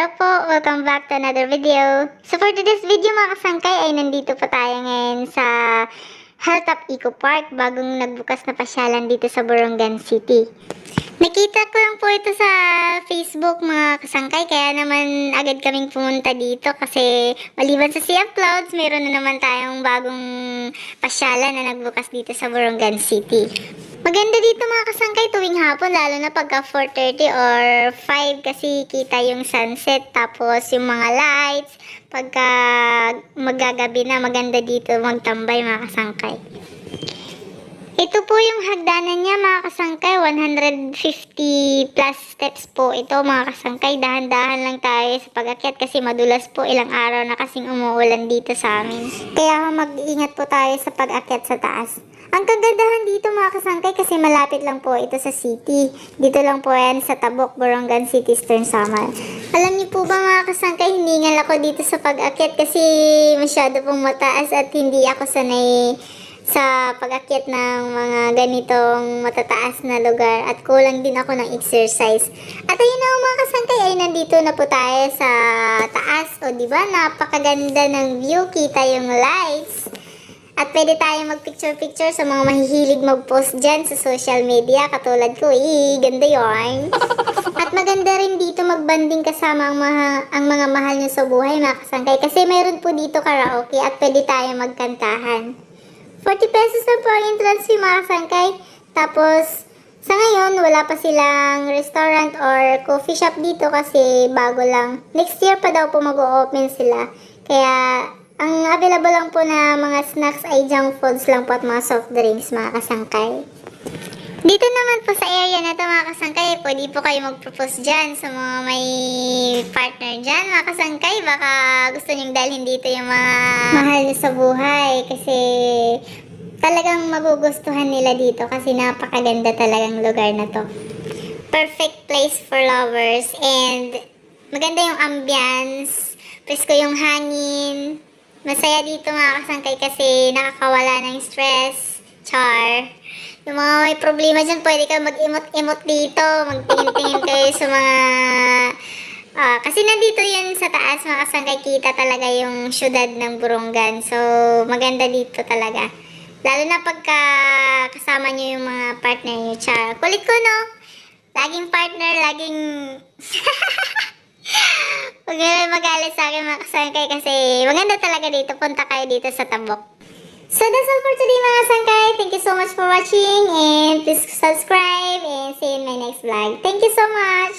Hello po! Welcome back to another video. So for today's video mga kasangkay ay nandito pa tayo ngayon sa Hilltop Eco Park, bagong nagbukas na pasyalan dito sa Borongan City. Nakita ko lang po ito sa Facebook mga kasangkay, kaya naman agad kaming pumunta dito kasi maliban sa Sea of Clouds, meron na naman tayong bagong pasyalan na nagbukas dito sa Borongan City. Maganda dito mga kasangkay tuwing hapon, lalo na pagka 4:30 or 5 kasi kita yung sunset, tapos yung mga lights, pagka magagabi na maganda dito magtambay mga kasangkay. Ito po yung hagdanan niya mga kasangkay, 150 plus steps po ito mga kasangkay. Dahan-dahan lang tayo sa pag-akyat kasi madulas po, ilang araw na kasing umuulan dito sa amin. Kaya mag-iingat po tayo sa pag-akyat sa taas. Ang kagandahan dito mga kasangkay kasi malapit lang po ito sa city. Dito lang po yan sa Tabok, Borongan City, Eastern Samar. Alam niyo po ba mga kasangkay, hiningal ako dito sa pag-akyat kasi masyado pong mataas at hindi ako sanay sa pag-akyat ng mga ganitong matataas na lugar at kulang din ako ng exercise. At ayun na mga kasangkay, ay nandito na po tayo sa taas. O diba, napakaganda ng view, kita yung lights. At pwede tayo mag-picture-picture sa mga mahihilig mag-post dyan sa social media. Katulad ko, ganda yun. At maganda rin dito mag-banding kasama ang mga mahal nyo sa buhay mga kasangkay. Kasi meron po dito karaoke at pwede tayo magkantahan. 40 pesos na po ang entrance fee mga kasangkay. Tapos, sa ngayon, wala pa silang restaurant or coffee shop dito kasi bago lang. Next year pa daw po mag-o-open sila. Kaya, ang available lang po na mga snacks ay junk foods lang po at mga soft drinks mga kasangkay. Dito naman po sa area na ito mga kasangkay, pwede po kayo mag-propose dyan sa mga may partner dyan mga kasangkay. Baka gusto nyong dalhin dito yung mga mahal nyo sa buhay kasi talagang magugustuhan nila dito kasi napakaganda talagang lugar na to. Perfect place for lovers and maganda yung ambience, presko yung hangin. Masaya dito mga kasangkay kasi nakakawala ng stress, char. Yung mga may problema dyan, pwede ka mag-imot-imot dito, magtingin-tingin kayo sa mga... kasi nandito yun sa taas mga kasangkay, kita talaga yung syudad ng Borongan. So, maganda dito talaga. Lalo na pagka kasama nyo yung mga partner nyo, char. Kulit ko, no? Laging partner, laging... Huwag na magalit sa akin mga kasangkay kasi maganda talaga dito. Punta kayo dito sa Tabok. So that's all for today mga kasangkay. Thank you so much for watching and please subscribe and see you in my next vlog. Thank you so much!